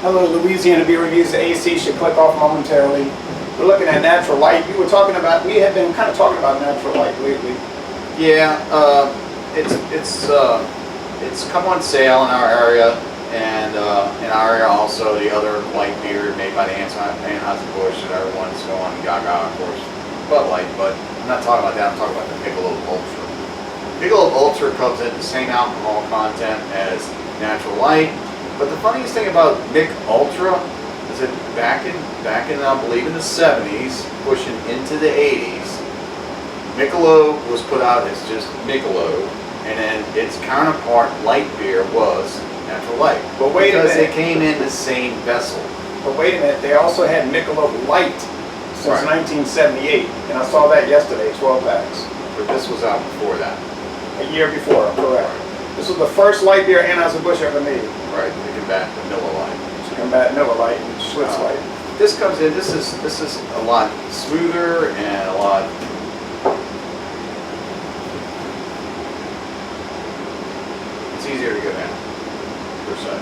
Hello, Louisiana Beer Reviews. The AC should click off momentarily. We're looking at Natural Light. We have been kind of talking about Natural Light lately. Yeah, it's come on sale in our area, and in our area also the other light beer made by the Anheuser-Busch that everyone's going gaga, of course, Bud Light. But I'm not talking about that. I'm talking about the Michelob Ultra. Michelob Ultra comes in the same alcohol content as Natural Light. But the funniest thing about Mich Ultra is that back in I believe in the 70s, pushing into the 80s, Michelob was put out as just Michelob, and then its counterpart light beer was Natural Light. But wait a minute. Because they came in the same vessel. But wait a minute, they also had Michelob Light since Right. 1978, and I saw that yesterday, 12 packs. But this was out before that. A year before, correct. This was the first light beer Anheuser-Busch ever made. Right, to combat the Miller Lite. To combat Miller Lite and Schlitz Light. This comes in, this is a lot smoother and a lot. It's easier to go down, per se.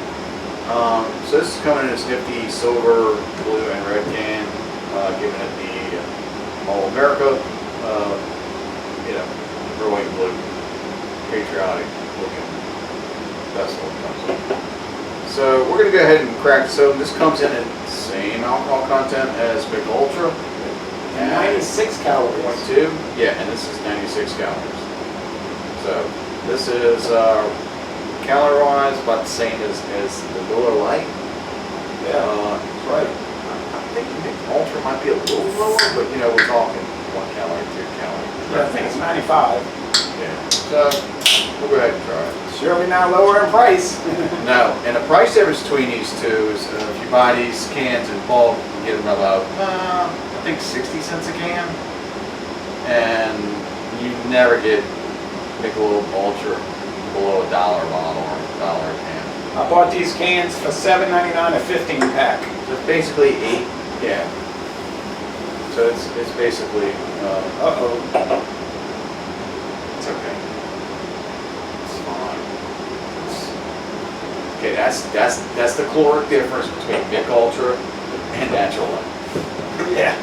So this is coming in this nifty silver, blue, and red can, giving it the All America, growing blue, patriotic looking vessel it comes in. So we're going to go ahead and crack this open. This comes in at the same alcohol content as Mich Ultra. 96 calories. 0.2. Yeah, and this is 96 calories. So this is calorie-wise about the same as the Miller Lite. Yeah, that's right. I think Mich Ultra might be a little lower, but we're talking 1 calorie, 2 calorie. Yeah, I think it's 95. Yeah. So we'll go ahead and try it. Surely not lower in price. No, and the price difference between these two is if you buy these cans in bulk, you get them about, I think 60 cents a can. And you never get Michelob Ultra below $1 a bottle or $1 a can. I bought these cans for $7.99 a 15 pack. So it's basically 8, yeah. So it's basically, it's okay. It's fine. Okay, that's the caloric difference between Mich Ultra and Natural Light. Yeah.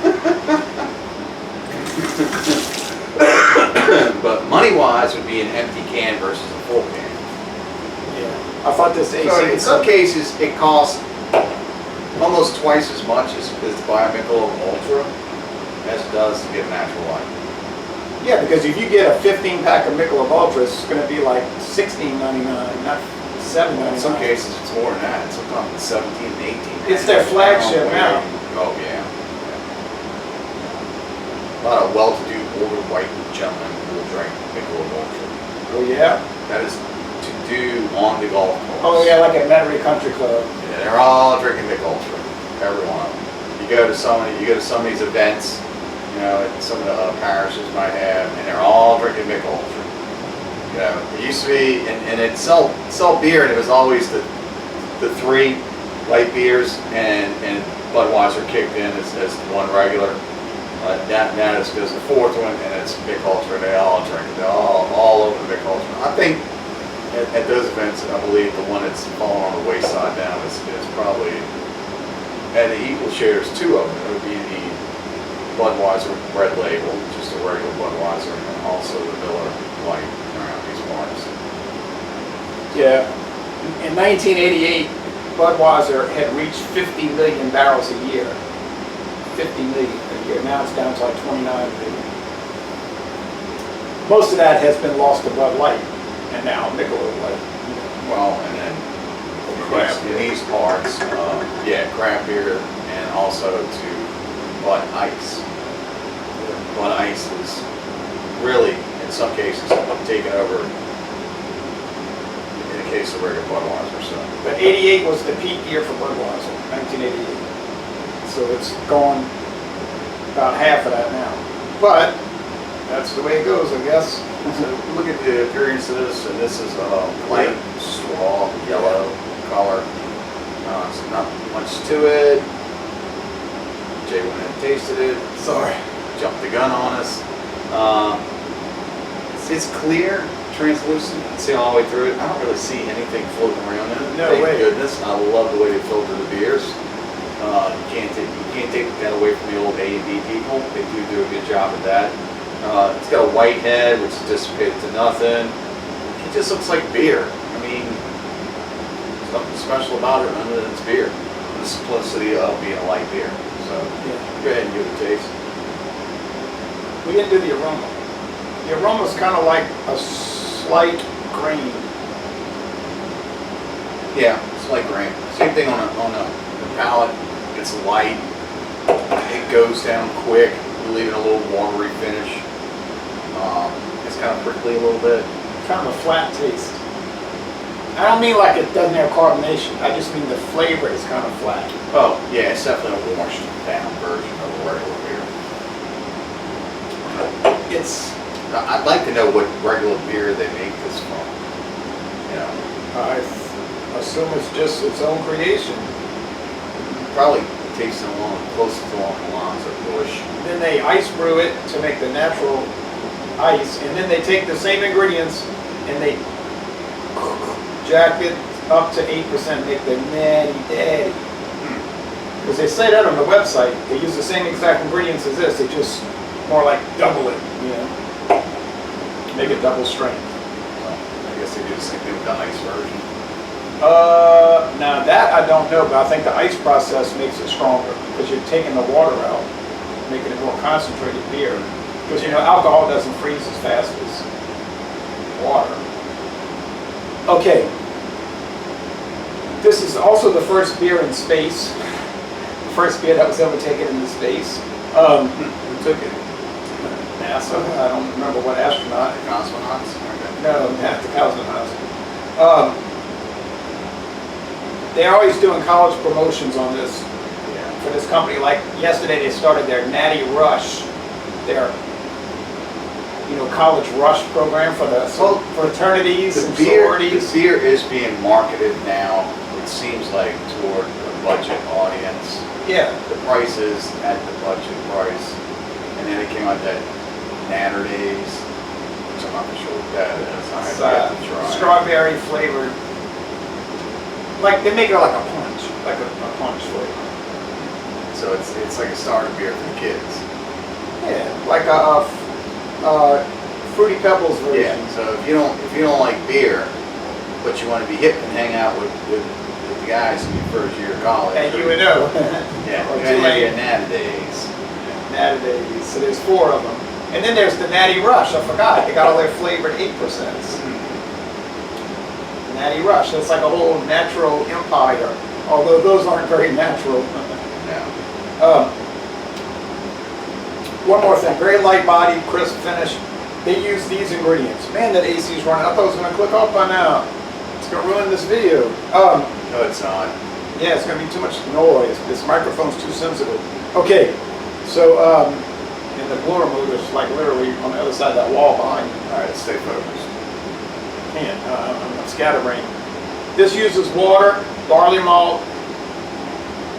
But money-wise would be an empty can versus a full can. Yeah. I thought this AC. So in some cases, it costs almost twice as much as to buy a Michelob Ultra as it does to get a Natural Light. Yeah, because if you get a 15 pack of Michelob Ultra, it's going to be like $16.99, not $7.99. In some cases, it's more than that. Sometimes it's 17 and 18. It's their flagship now. Oh, yeah. A lot of well-to-do older white gentlemen will drink Michelob Ultra. Oh, yeah? That is to do on the golf course. Oh, yeah, like at Metairie Country Club. Yeah, they're all drinking Mich Ultra. Every one of them. You go to some of these events, some of the parishes might have, and they're all drinking Mich Ultra. It used to be, and it sell beer, and it was always the 3 light beers, and Budweiser kicked in as one regular. Now it's just the 4th one, and it's Mich Ultra. They all drink it. They're all over the Mich Ultra. I think at those events, I believe the one that's falling on the wayside now is probably, and the equal shares 2 of them. It would be the Budweiser Red Label, just a regular Budweiser, and also the Miller Lite around these parts. Yeah. In 1988, Budweiser had reached 50 million barrels a year. 50 million a year. Now it's down to like 29 million. Most of that has been lost to Bud Light, and now Michelob Light. Well, and then in these parts, craft beer, and also to Bud Ice. Bud Ice is really, in some cases, taken over in the case of regular Budweiser. So. But 88 was the peak year for Budweiser, 1988. So it's gone about half of that now. But that's the way it goes, I guess. So look at the appearance of this, and this is a light straw yellow color. So not much to it. Jay went and tasted it. Sorry. Jumped the gun on us. It's clear, translucent, you can see all the way through it. I don't really see anything floating around in it. No Thank way. goodness. I love the way they filter the beers. You can't take that away from the old A&B people. They do a good job at that. It's got a white head, which is dissipated to nothing. It just looks like beer. I mean, there's nothing special about it other than it's beer. The simplicity of being a light beer. So, go ahead and give it a taste. We didn't do the aroma. The aroma's kind of like a slight grain. Yeah, slight grain. Same thing on the palate. It's light. It goes down quick. You leave it a little watery finish. It's kind of prickly a little bit. Kind of a flat taste. I don't mean like it doesn't have carbonation. I just mean the flavor is kind of flat. Oh, yeah, it's definitely a washed down version of a regular beer. I'd like to know what regular beer they make this from. You know, I assume it's just its own creation. probably tastes close to Anheuser-Busch. Then they ice brew it to make the natural ice, and then they take the same ingredients and they jack it up to 8%, make the natty daddy. Because they say that on the website, they use the same exact ingredients as this, they just more like double it, you know, make it double strength. I guess they do the same thing with the ice version. Now that I don't know, but I think the ice process makes it stronger because you're taking the water out, making it more concentrated beer. Because you know, alcohol doesn't freeze as fast as water. Okay. This is also the first beer in space. The first beer that was ever taken into space. Who took it? NASA. I don't remember what astronaut. The cosmonauts? Okay. No, not the cosmonauts. They're always doing college promotions on this for this company. Like yesterday, they started their Natty Rush, their college rush program for the fraternities and sororities. The beer is being marketed now. It seems like toward a budget audience. Yeah. The price is at the budget price, and then it came out that Natter Days, which I'm not sure what that is. I have to try. Strawberry flavored. Like they make it like a punch, like a punch flavor. So it's like a starter beer for the kids. Yeah, like a Fruity Pebbles version. Yeah. So if you don't like beer, but you want to be hip and hang out with the guys in your first year of college, and you would know. Yeah. Or You're gonna have your Natter Days. Natter Days. So there's 4 of them, and then there's the Natty Rush. I forgot. They got all their flavored 8%. Natty Rush. That's like a whole natural empire. Although those aren't very natural. No. One more thing. Very light body, crisp finish. They use these ingredients. Man, that AC's running. I thought it was going to click off by now. It's going to ruin this video. No, it's not. Yeah, it's going to be too much noise. This microphone's too sensitive. Okay, so in the blower mode, it's like literally on the other side of that wall behind you. All right, stay focused. I'm scatterbrained. This uses water, barley malt,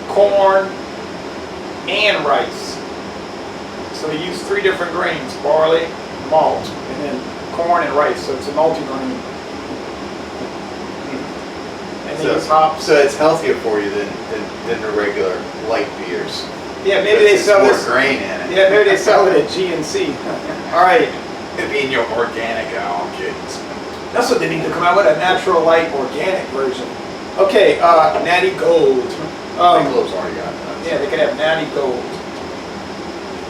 corn, and rice. So they use 3 different grains: barley, malt, and then corn and rice. So it's a multi-grain. And they use hops. So it's healthier for you than the regular light beers. Yeah, maybe they sell more this. grain in it. Yeah, maybe they sell it at GNC. All right. It'd be in your organic kids. That's what they need to come out with, a natural light organic version. Okay, Natty Gold. Michelob's already got that. Yeah, they could have Natty Gold.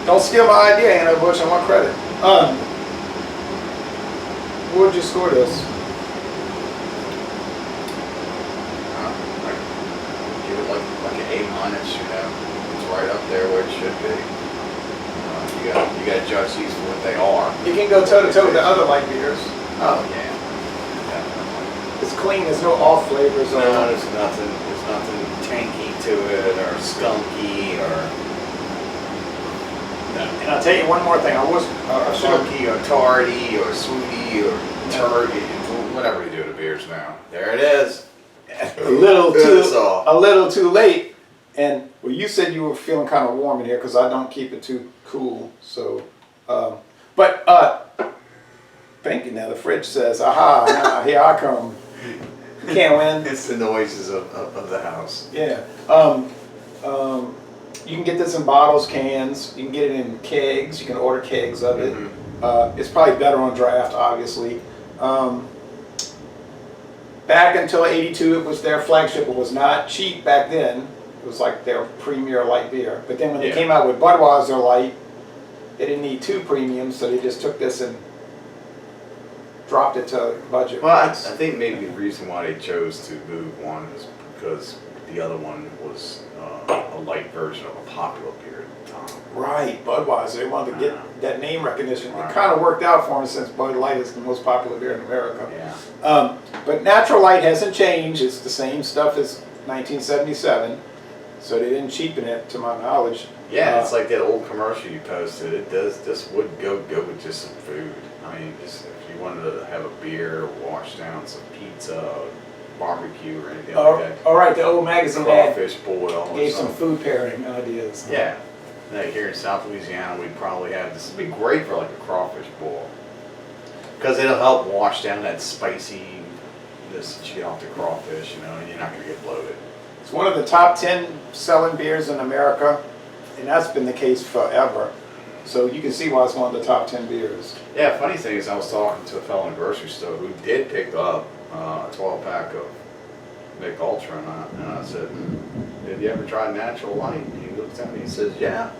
Don't steal my idea, Anheuser-Busch, I want credit. What would you score this? I'd give it like an A-. It's right up there where it should be. You got to judge these for what they are. You can go toe-to-toe with the other light beers. Oh yeah. It's clean, there's no off flavors. No, there's nothing tanky to it or skunky or. No. And I'll tell you one more thing. I was Funky or tardy or sweetie or turdy, whatever we do to beers now. There it is. a little too late. And well, you said you were feeling kind of warm in here because I don't keep it too cool. So, but the thinking now. The fridge says, aha, nah, here I come. Can't win. It's the noises of the house. Yeah. You can get this in bottles, cans. You can get it in kegs. You can order kegs of it. It's probably better on draft, obviously. Back until '82, it was their flagship. It was not cheap back then. It was like their premier light beer. But then when they came out with Budweiser Light, they didn't need two premiums, so they just took this and dropped it to budget. Well, I think maybe the reason why they chose to move one is because the other one was a light version of a popular beer at the time. Right, Budweiser. They wanted to get that name recognition. Right. It kind of worked out for them since Bud Light is the most popular beer in America. Yeah. But Natural Light hasn't changed. It's the same stuff as 1977. So they didn't cheapen it, to my knowledge. Yeah, it's like that old commercial you posted. It does. This would go with just some food. I mean, just if you wanted to have a beer, wash down some pizza, barbecue, or anything like that. All right, the old magazine ad Crawfish boil. gave some food pairing ideas. Yeah. Like here in South Louisiana, we'd probably have this. Would be great for like a crawfish boil because it'll help wash down that spiciness that you get off the crawfish. You know, and you're not gonna get bloated. It's one of the top 10 selling beers in America, and that's been the case forever. So you can see why it's one of the top 10 beers. Yeah, funny thing is I was talking to a fellow in the grocery store who did pick up a 12-pack of Mick Ultra, and I said, have you ever tried Natural Light? And he looked at me and he says, yeah,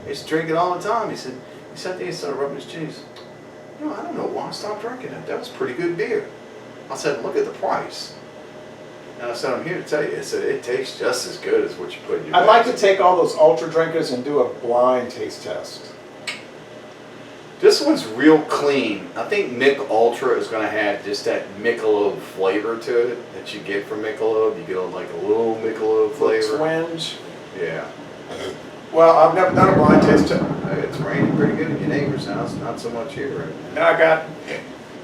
I used to drink it all the time. He said, he sat there and started rubbing his chin. He said, you know, I don't know why I stopped drinking it. That was pretty good beer. I said, look at the price. And I said, I'm here to tell you, I said, it tastes just as good as what you put in your I'd like to bag. take all those Ultra drinkers and do a blind taste test. This one's real clean. I think Mick Ultra is going to have just that Michelob flavor to it that you get from Michelob. You get like a little Michelob flavor. Twinge. Yeah. Well, I've never done a blind taste test. It's raining pretty good in your neighbor's house. Not so much here right now. Now I got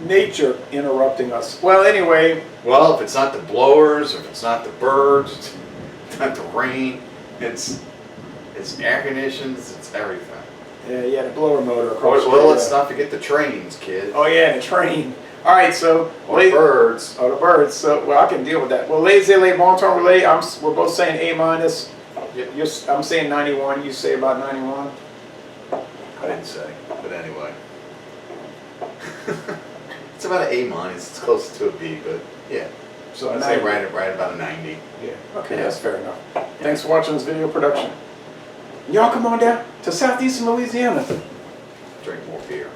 nature interrupting us. Well, anyway. Well, if it's not the blowers, if it's not the birds, it's not the rain, it's air conditions, it's everything. Yeah, the blower motor across. Well, let's not forget the trains, kid. Oh yeah, the train. All right, so Or birds. Oh, the birds. So well, I can deal with that. Well, laissez-les, bon temps relais. We're both saying A minus. I'm saying 91. You say about 91. I didn't say, but anyway. It's about an A minus. It's close to a B, but yeah. So I'd say right about a 90. Yeah. Okay, that's fair enough. Thanks for watching this video production. Y'all come on down to southeastern Louisiana. Drink more beer.